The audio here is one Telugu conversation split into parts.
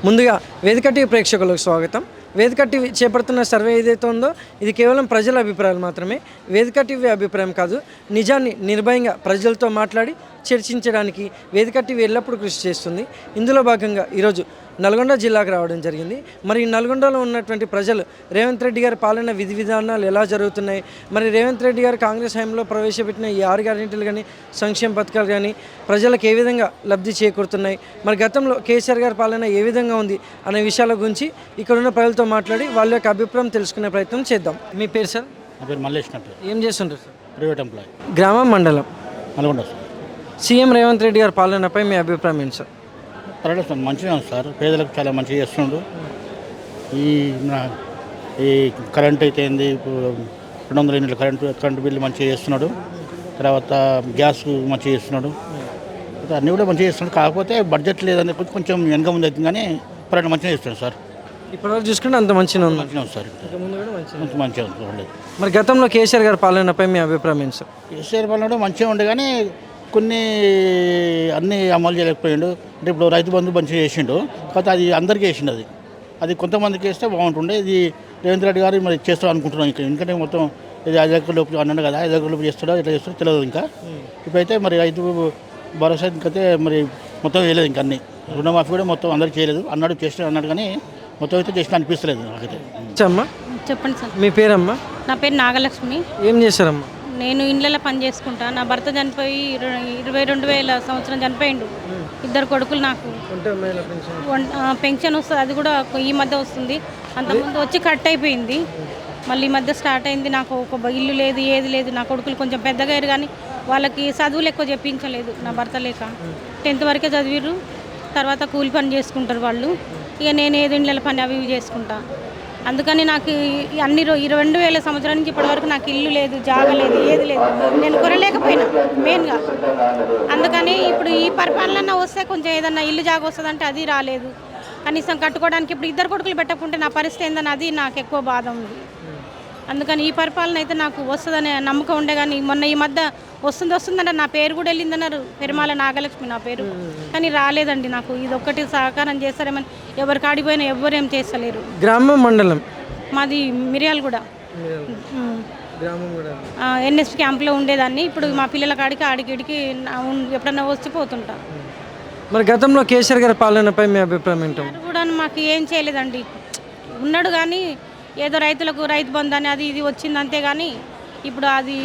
ముందుగా వేదిక టీవీ ప్రేక్షకులకు స్వాగతం. వేదిక టీవీ చేపడుతున్న సర్వే ఏదైతే ఉందో ఇది కేవలం ప్రజల అభిప్రాయాలు మాత్రమే. వేదిక టీవీ అభిప్రాయం కాదు. నిజాన్ని నిర్భయంగా ప్రజలతో మాట్లాడి చర్చించడానికి వేదిక టీవీ ఎల్లప్పుడూ కృషి చేస్తుంది. ఇందులో భాగంగా ఈరోజు నల్గొండ జిల్లాకు రావడం జరిగింది. మరి ఈ నల్గొండలో ఉన్నటువంటి ప్రజలు రేవంత్ రెడ్డి గారి పాలన విధి విధానాలు ఎలా జరుగుతున్నాయి, మరి రేవంత్ రెడ్డి గారు కాంగ్రెస్ హయాంలో ప్రవేశపెట్టిన ఈ 6 గ్యారెంటీలు కానీ సంక్షేమ పథకాలు కానీ ప్రజలకు ఏ విధంగా లబ్ధి చేకూరుతున్నాయి, మరి గతంలో కేసీఆర్ గారి పాలన ఏ విధంగా ఉంది అనే విషయాల గురించి ఇక్కడున్న ప్రజలతో మాట్లాడి వాళ్ళ యొక్క అభిప్రాయం తెలుసుకునే ప్రయత్నం చేద్దాం. మీ పేరు సార్? నా పేరు మల్లేష్. ఏం చేస్తుంటారు సార్? Private employee. గ్రామం మండలం నల్గొండ సార్. సీఎం రేవంత్ రెడ్డి గారి పాలనపై మీ అభిప్రాయం ఏంటి సార్? పర్వాలేదు సార్, మంచిగా ఉంది సార్. పేదలకు చాలా మంచిగా చేస్తుండు. ఈ కరెంట్ అయితే ఏంది, ఇప్పుడు 200 యూనిట్ల కరెంటు బిల్లు మంచిగా చేస్తున్నాడు. తర్వాత గ్యాస్ మంచిగా చేస్తున్నాడు. అన్నీ కూడా మంచిగా చేస్తున్నాడు. కాకపోతే బడ్జెట్ లేదని కొంచెం వెనక ముందు అవుతుంది, కానీ పర్వాలేదు మంచిగా చేస్తున్నాడు సార్. ఇప్పటివరకు చూసుకుంటే అంత మంచిగా ఉంది. మంచిగా ఉంది సార్. మంచిగా ఉంది. మరి గతంలో కేసీఆర్ గారి పాలనపై మీ అభిప్రాయం ఏంటి సార్? కేసీఆర్ పాలన కూడా మంచిగా ఉండే, కానీ కొన్ని అన్నీ అమలు చేయలేకపోయాడు. అంటే ఇప్పుడు రైతు బంధు మంచిగా చేసిండు, కాకపోతే అది అందరికీ వేసిండు. అది కొంతమందికి వేస్తే బాగుంటుండే. ఇది రేవంత్ రెడ్డి గారు మరి చేస్తాడు అనుకుంటున్నాం. ఎందుకంటే మొత్తం ఇది 5 లక్షల లోపు అన్నాడు కదా, 5 లక్షల లోపు చేస్తాడో ఎట్లా చేస్తాడో తెలియదు. ఇంకా ఇప్పుడైతే మరి రైతు భరోసా ఇంకైతే మరి మొత్తం వేయలేదు. ఇంకా అన్నీ రుణమాఫీ కూడా మొత్తం అందరికీ చేయలేదు అన్నాడు. చేస్తాడు అన్నాడు, కానీ మొత్తం అయితే చేసిన అనిపిస్తలేదు నాకైతే. అమ్మా చెప్పండి సార్. మీ పేరమ్మా? నా పేరు నాగలక్ష్మి. ఏం చేశారమ్మా? నేను ఇండ్లలో పని చేసుకుంటా. నా భర్త చనిపోయి 22,000 సంవత్సరం చనిపోయిండు. 2 కొడుకులు నాకు. పెన్షన్ వస్తుంది, అది కూడా ఈ మధ్య వస్తుంది. అంతకుముందు వచ్చి కట్ అయిపోయింది, మళ్ళీ ఈ మధ్య స్టార్ట్ అయింది. నాకు ఒక ఇల్లు లేదు, ఏది లేదు. నా కొడుకులు కొంచెం పెద్దగా అయ్యారు, కానీ వాళ్ళకి చదువులు ఎక్కువ చెప్పించలేదు నా భర్త లేక. 10th వరకే చదివిర్రు, తర్వాత కూలి పని చేసుకుంటారు వాళ్ళు. ఇక నేను ఏదో ఇండ్ల పని అవి ఇవి చేసుకుంటా. అందుకని నాకు అన్ని 22,000 సంవత్సరాల నుంచి ఇప్పటివరకు నాకు ఇల్లు లేదు, జాగ లేదు, ఏది లేదు. నేను కొనలేకపోయినా మెయిన్గా. అందుకని ఇప్పుడు ఈ పరిపాలన వస్తే కొంచెం ఏదన్నా ఇల్లు జాగ వస్తుందంటే అది రాలేదు. కనీసం కట్టుకోవడానికి ఇప్పుడు 2 కొడుకులు పెట్టకుంటే నా పరిస్థితి ఏందని అది నాకు ఎక్కువ బాధ ఉంది. అందుకని ఈ పరిపాలన అయితే నాకు వస్తుందనే నమ్మకం ఉండే, కానీ మొన్న ఈ మధ్య వస్తుందంటే నా పేరు కూడా వెళ్ళిందన్నారు. పెరుమాల నాగలక్ష్మి నా పేరు, కానీ రాలేదండి. నాకు ఇది ఒక్కటి సహకారం చేస్తారేమని ఎవరికి ఆడిపోయినా ఎవరేం చేస్తలేరు. గ్రామం మండలం మాది మిర్యాలగూడ. ఎన్ఎస్పి క్యాంప్లో ఉండేదాన్ని. ఇప్పుడు మా పిల్లల కాడికి ఆడికిడికి ఎప్పుడన్నా వచ్చి పోతుంటా. మరి గతంలో కేసీఆర్ గారి పాలనపై మీ అభిప్రాయం ఏంటో? కూడా మాకు ఏం చేయలేదండి. ఉన్నాడు కానీ ఏదో రైతులకు రైతు బంధు అని అది ఇది వచ్చింది అంతే, కానీ ఇప్పుడు అది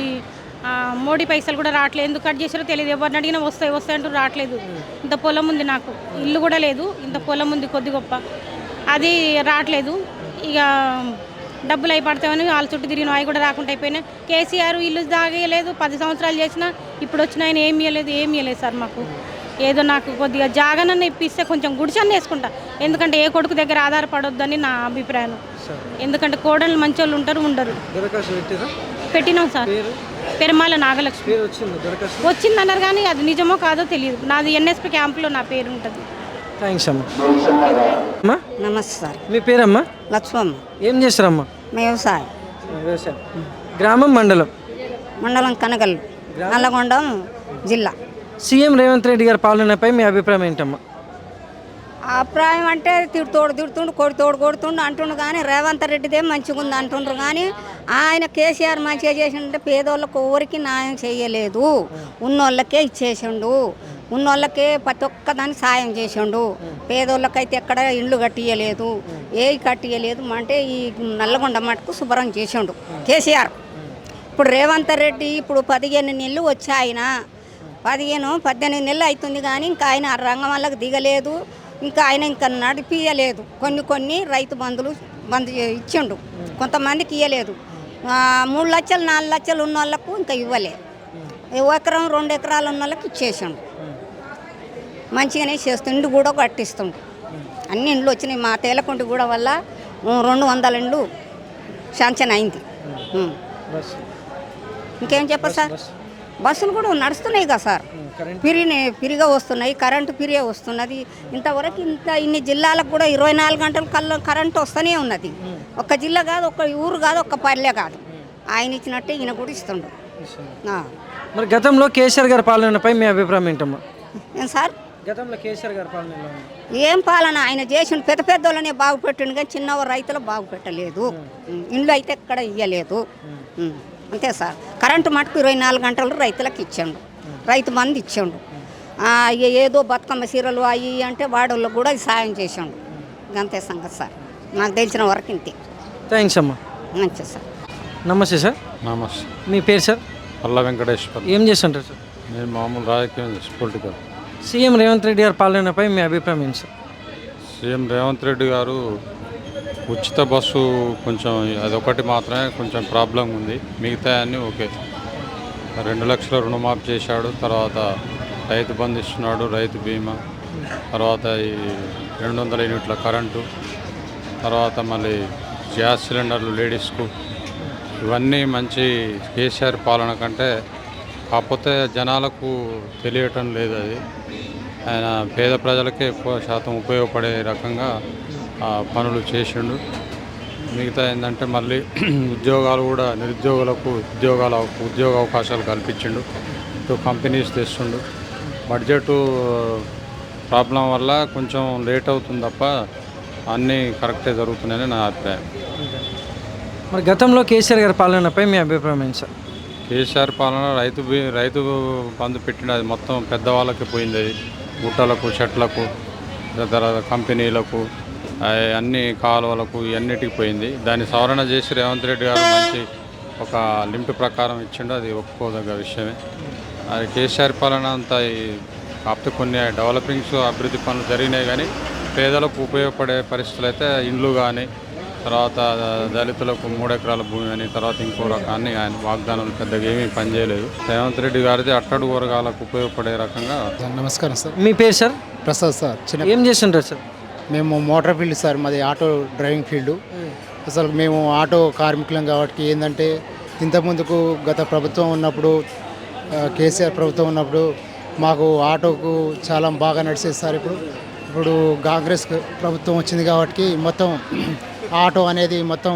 మోడీ పైసలు కూడా రావట్లేదు. ఎందుకు కట్ చేసారో తెలియదు. ఎవరిని అడిగినా వస్తాయి అంటూ రావట్లేదు. ఇంత పొలం ఉంది, నాకు ఇల్లు కూడా లేదు, ఇంత పొలం ఉంది కొద్ది గొప్ప, అది రావట్లేదు. ఇక డబ్బులు అయి పడతామని వాళ్ళ చుట్టూ తిరిగిన అవి కూడా రాకుండా అయిపోయినాయి. కేసీఆర్ ఇల్లు తాగలేదు, 10 సంవత్సరాలు చేసినా ఇప్పుడు వచ్చిన ఆయన ఏమి ఇవ్వలేదు సార్ మాకు. ఏదో నాకు కొద్దిగా జాగనన్న ఇప్పిస్తే కొంచెం గుడిచన్న వేసుకుంటా. ఎందుకంటే ఏ కొడుకు దగ్గర ఆధారపడొద్దని నా అభిప్రాయం. ఎందుకంటే కోడళ్ళు మంచి వాళ్ళు ఉంటారు, ఉండరు. పెట్టినాం సార్. పెరుమాల నాగలక్ష్మి వచ్చిందన్నారు, కానీ అది నిజమో కాదో తెలియదు. నాది ఎన్ఎస్పి క్యాంప్లో నా పేరు ఉంటుంది. థ్యాంక్స్ అమ్మా. నమస్తే సార్. మీ పేరమ్మా? లక్ష్మమ్మ. ఏం చేస్తారమ్మా? వ్యవసాయం. గ్రామం మండలం? మండలం కనగల్, నల్లగొండ జిల్లా. సీఎం రేవంత్ రెడ్డి గారి పాలనపై మీ అభిప్రాయం ఏంటమ్మా? అభిప్రాయం అంటే తిడుతుండు కొడుతుండు అంటుండు, కానీ రేవంత్ రెడ్డిదే మంచిగా ఉంది అంటుండ్రు. కానీ ఆయన కేసీఆర్ మంచిగా చేసిండే పేదోళ్ళకు ఎవరికి న్యాయం చేయలేదు. ఉన్నోళ్ళకే ఇచ్చేసిండు, ఉన్నోళ్ళకే ప్రతి ఒక్కదాన్ని సాయం చేసిండు. పేదోళ్ళకైతే ఎక్కడ ఇండ్లు కట్టియలేదు, కట్టియలేదు. అంటే ఈ నల్లగొండ మటుకు శుభ్రం చేసిండు కేసీఆర్. ఇప్పుడు రేవంత్ రెడ్డి ఇప్పుడు 15 నెలలు వచ్చి ఆయన 18 నెలలు అవుతుంది, కానీ ఇంకా ఆయన రంగం వాళ్ళకి దిగలేదు. ఇంకా ఆయన ఇంకా నడిపియలేదు. కొన్ని రైతు బంధు ఇచ్చిండు, కొంతమందికి ఇవ్వలేదు. 3 లక్షలు 4 లక్షలు ఉన్న వాళ్ళకు ఇంకా ఇవ్వలేదు. 1 ఎకరం 2 ఎకరాలు ఉన్న వాళ్ళకి ఇచ్చేసిండు. మంచిగానే చేస్తుండు, ఇండ్లు కూడా కట్టిస్తుండు. అన్ని ఇండ్లు వచ్చినాయి. మా తేలకుంటి కూడా వల్ల 200 ఇండ్లు శాంక్షన్ అయింది. ఇంకేం చెప్ప సార్? బస్సులు కూడా నడుస్తున్నాయి కదా సార్, ఫ్రీగా వస్తున్నాయి. కరెంటు ఫ్రీగా వస్తున్నది. ఇంతవరకు ఇన్ని జిల్లాలకు కూడా 24 గంటల కరెంటు వస్తూనే ఉన్నది. ఒక్క జిల్లా కాదు, ఒక్క ఊరు కాదు, ఒక్క పల్లె కాదు. ఆయన ఇచ్చినట్టే ఈయన కూడా ఇస్తుండు. మరి గతంలో కేసీఆర్ గారి పాలనపై మీ అభిప్రాయం ఏంటమ్మా? ఏం సార్? గతంలో కేసీఆర్ గారి పాలన ఎలా ఉంది? ఏం పాలన ఆయన చేసిన పెద్ద పెద్దోళ్ళనే బాగుపెట్టిండు కానీ చిన్న రైతులు బాగుపెట్టలేదు. ఇండ్లు అయితే ఎక్కడ ఇయ్యలేదు. అంతే సార్. కరెంటు మటుకు 24 గంటలు రైతులకు ఇచ్చాడు. రైతు మంది ఇచ్చాడు. ఏదో బతుకమ్మ సీరలు అవి అంటే వాడోళ్ళకు కూడా సాయం చేసాడు. అంతే సంగతి సార్. నాకు తెలిసిన వరకు ఇంతే. థ్యాంక్స్ అమ్మా. మంచిది సార్. నమస్తే సార్. నమస్తే. మీ పేరు సార్? పల్లా వెంకటేశ్వర్. ఏం చేస్తుంటారు సార్? నేను మామూలు రాజకీయం పొలిటికల్. సీఎం రేవంత్ రెడ్డి గారి పాలనపై మీ అభిప్రాయం ఏంటి సార్? సీఎం రేవంత్ రెడ్డి గారు ఉచిత బస్సు కొంచెం అదొకటి మాత్రమే కొంచెం ప్రాబ్లం ఉంది. మిగతా అన్నీ ఓకే. 2 లక్షల రుణమాఫీ చేశాడు. తర్వాత రైతు బంధు ఇస్తున్నాడు, రైతు బీమా, తర్వాత ఈ 200 యూనిట్ల కరెంటు, తర్వాత మళ్ళీ గ్యాస్ సిలిండర్లు లేడీస్కు, ఇవన్నీ మంచి కేసీఆర్ పాలన కంటే. కాకపోతే జనాలకు తెలియటం లేదు అది. ఆయన పేద ప్రజలకే ఎక్కువ శాతం ఉపయోగపడే రకంగా పనులు చేసిండు. మిగతా ఏంటంటే మళ్ళీ ఉద్యోగాలు కూడా నిరుద్యోగులకు ఉద్యోగ అవకాశాలు కల్పించిండు. ఇటు కంపెనీస్ తెస్తుండు. బడ్జెట్ ప్రాబ్లం వల్ల కొంచెం లేట్ అవుతుంది తప్ప అన్నీ కరెక్టే జరుగుతున్నాయని నా అభిప్రాయం. మరి గతంలో కేసీఆర్ గారి పాలనపై మీ అభిప్రాయం ఏంటి సార్? కేసీఆర్ పాలన రైతు బంధు పెట్టిన అది మొత్తం పెద్దవాళ్ళకి పోయింది. అది గుట్టలకు, చెట్లకు, తర్వాత కంపెనీలకు, అన్ని కాలువలకు ఇవన్నిటికి పోయింది. దాన్ని సవరణ చేసి రేవంత్ రెడ్డి గారు మంచి ఒక లిమిట్ ప్రకారం ఇచ్చిండు. అది ఒప్పుకోదగ్గ విషయమే. అది కేసీఆర్ పాలన అంతా కాకపోతే కొన్ని డెవలపింగ్స్ అభివృద్ధి పనులు జరిగినాయి కానీ పేదలకు ఉపయోగపడే పరిస్థితులు అయితే ఇండ్లు కానీ, తర్వాత దళితులకు 3 ఎకరాల భూమి అని, తర్వాత ఇంకో రకాన్ని ఆయన వాగ్దానాలు పెద్దగా ఏమీ పనిచేయలేదు. రేవంత్ రెడ్డి గారిది అట్టడుగు వర్గాలకు ఉపయోగపడే రకంగా. నమస్కారం సార్. మీ పేరు సార్? ప్రసాద్ సార్. ఏం చేస్తుంటారు సార్? మేము మోటార్ ఫీల్డ్ సార్. మాది ఆటో డ్రైవింగ్ ఫీల్డ్. అసలు మేము ఆటో కార్మికులం కాబట్టి ఏంటంటే ఇంతకుముందుకు గత ప్రభుత్వం ఉన్నప్పుడు, కేసీఆర్ ప్రభుత్వం ఉన్నప్పుడు మాకు ఆటోకు చాలా బాగా నడిచేది సార్. ఇప్పుడు కాంగ్రెస్ ప్రభుత్వం వచ్చింది కాబట్టి మొత్తం ఆటో అనేది మొత్తం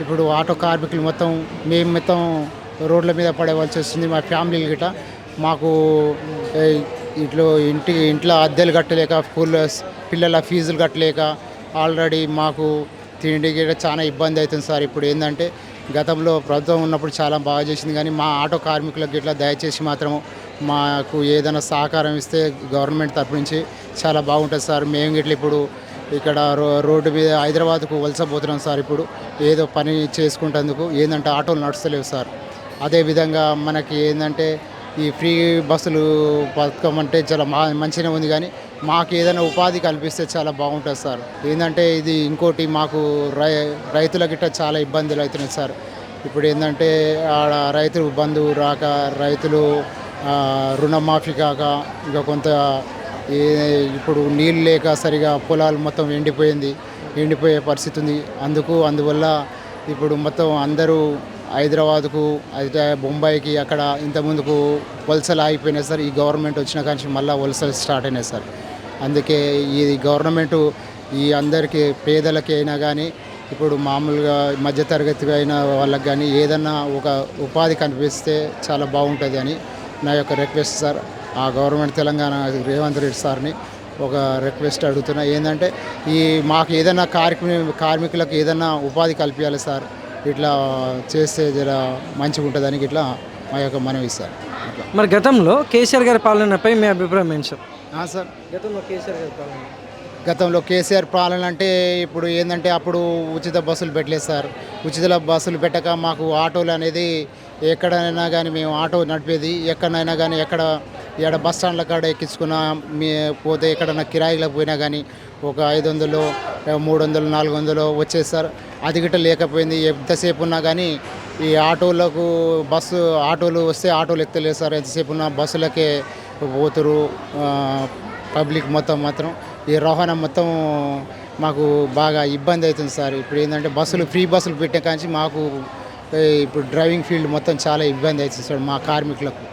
ఇప్పుడు ఆటో కార్మికులు మేము మొత్తం రోడ్ల మీద పడేవాల్సి వస్తుంది. మా ఫ్యామిలీలు గిట్ట మాకు ఇంట్లో అద్దెలు కట్టలేక, స్కూల్లో పిల్లల ఫీజులు కట్టలేక ఆల్రెడీ మాకు తిండి గిట్ట చాలా ఇబ్బంది అవుతుంది సార్. ఇప్పుడు ఏంటంటే గతంలో ప్రభుత్వం ఉన్నప్పుడు చాలా బాగా చేసింది కానీ మా ఆటో కార్మికులకు గిట్లా దయచేసి మాత్రము మాకు ఏదైనా సహకారం ఇస్తే గవర్నమెంట్ తరపు నుంచి చాలా బాగుంటుంది సార్. మేము గిట్ల ఇప్పుడు ఇక్కడ రోడ్డు మీద హైదరాబాద్కు వలసపోతున్నాం సార్. ఇప్పుడు ఏదో పని చేసుకుంటేందుకు ఏంటంటే ఆటోలు నడుస్తలేవు సార్. అదేవిధంగా మనకి ఏంటంటే ఈ ఫ్రీ బస్సులు పథకం అంటే చాలా మంచిగా ఉంది కానీ మాకు ఏదైనా ఉపాధి కల్పిస్తే చాలా బాగుంటుంది సార్. ఏంటంటే ఇది ఇంకోటి మాకు రైతుల గిట్ట చాలా ఇబ్బందులు అవుతున్నాయి సార్. ఇప్పుడు ఏంటంటే ఆడ రైతులు బంధు రాక, రైతులు రుణమాఫీ కాక, ఇంకా కొంత ఇప్పుడు నీళ్ళు లేక సరిగా పొలాలు మొత్తం ఎండిపోయే పరిస్థితి ఉంది. అందువల్ల ఇప్పుడు మొత్తం అందరూ హైదరాబాద్కు, అయితే బొంబాయికి, అక్కడ ఇంతకుముందుకు వలసలు ఆగిపోయినాయి సార్. ఈ గవర్నమెంట్ వచ్చిన కానీ మళ్ళీ వలసలు స్టార్ట్ అయినాయి సార్. అందుకే ఈ గవర్నమెంటు ఈ అందరికీ పేదలకి అయినా కానీ, ఇప్పుడు మామూలుగా మధ్యతరగతి అయిన వాళ్ళకి కానీ ఏదన్నా ఒక ఉపాధి కనిపిస్తే చాలా బాగుంటుంది అని నా యొక్క రిక్వెస్ట్ సార్. ఆ గవర్నమెంట్ తెలంగాణ రేవంత్ రెడ్డి సార్ని ఒక రిక్వెస్ట్ అడుగుతున్నా. ఏంటంటే మాకు ఏదైనా కార్మికులకు ఏదైనా ఉపాధి కల్పించాలి సార్. ఇట్లా చేస్తే జర మంచిగా ఉంటుందని ఇట్లా మా యొక్క మనవి సార్. మరి గతంలో కేసీఆర్ గారి పాలనపై మీ అభిప్రాయం ఏంటి సార్? సార్, గతంలో కేసీఆర్ పాలన అంటే ఇప్పుడు ఏంటంటే అప్పుడు ఉచిత బస్సులు పెట్టలేదు సార్. ఉచిత బస్సులు పెట్టక మాకు ఆటోలు అనేది ఎక్కడైనా కానీ మేము ఆటో నడిపేది. ఎక్కడైనా కానీ ఎక్కడ బస్ స్టాండ్ల కాడ ఎక్కించుకున్నా పోతే ఎక్కడన్నా కిరాయిలకు పోయినా కానీ ఒక 500, 300, 400 వచ్చేది సార్. అది గిట్ట లేకపోయింది. ఎంతసేపు ఉన్నా కానీ ఈ ఆటోలు వస్తే ఆటోలు ఎక్కలేదు సార్. ఎంతసేపు ఉన్న బస్సులకే పోతురు పబ్లిక్ మాత్రం ఈ రవాణా మొత్తం మాకు బాగా ఇబ్బంది అవుతుంది సార్. ఇప్పుడు ఏంటంటే ఫ్రీ బస్సులు పెట్టే కానీ మాకు ఇప్పుడు డ్రైవింగ్ ఫీల్డ్ మొత్తం చాలా ఇబ్బంది అవుతుంది సార్ మా కార్మికులకు.